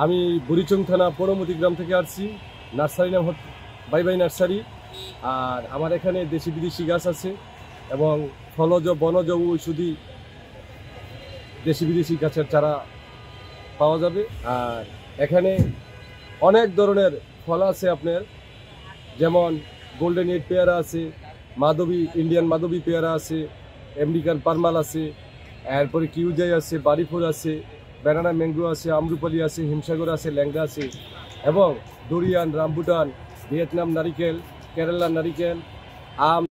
আমি বুড়িচং থানা পরমতি গ্রাম থেকে আসছি। নার্সারি নাম বাই বাই নার্সারি। আর আমার এখানে দেশি বিদেশি গাছ আছে এবং ফলজ বনজ ঔষধি দেশি বিদেশি গাছের চারা পাওয়া যাবে। আর এখানে অনেক ধরনের ফল আছে আপনার, যেমন গোল্ডেন এইট পেয়ারা আছে, মাধবী ইন্ডিয়ান মাধবী পেয়ারা আছে, আমেরিকান পারমাল আছে, এরপরে কিউজাই আছে, বাড়িফুল আছে, ব্যানানা ম্যাঙ্গো আছে, আমরুপালি আছে, হিমসাগর আছে, ল্যাংড়া আছে এবং ডুরিয়ান, রামবুটান, ভিয়েতনাম নারিকেল, কেরালার নারিকেল, আম।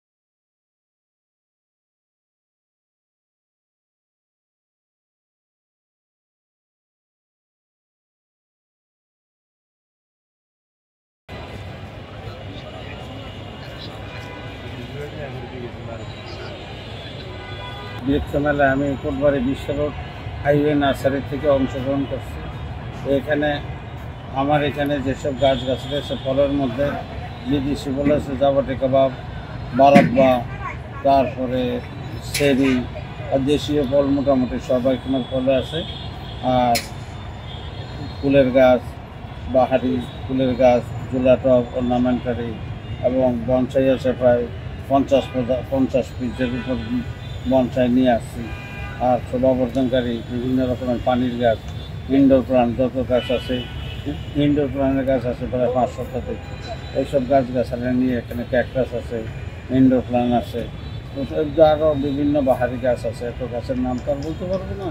বৃক্ষ মেলায় আমি কোটবাড়ি বিশ্ব রোড হাইওয়ে নার্সারি থেকে অংশগ্রহণ করছি। এখানে আমার এখানে যেসব গাছগাছালি সব ফলের মধ্যে বিদেশি ফল আছে, জাবাটি কাবাব, বারাব্বা, তারপরে সেরি, আর দেশীয় ফল মোটামুটি সব রকমের ফল আছে। আর ফুলের গাছ, বাহারি ফুলের গাছ, জুলাটপ, অর্নামেন্টারি এবং বনসাই আছে প্রায় 50 পিসের উপর বনসাই নিয়ে আসছি। আর শোভাবর্ধনকারী বিভিন্ন রকমের পানির গাছ, ইনডোর প্লান্ট যত গাছ আছে, ইনডোর প্লান্টের গাছ আছে প্রায় 5 শতাধিক। এইসব গাছগাছালি নিয়ে এখানে ক্যাকটাস আছে, ইনডোর প্লান্ট আছে, আরও বিভিন্ন বাহারি গাছ আছে। এত গাছের নাম তো আর বলতে পারবো না।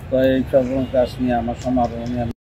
তো এইসব গাছ নিয়ে আমার সমারোহ নিয়ে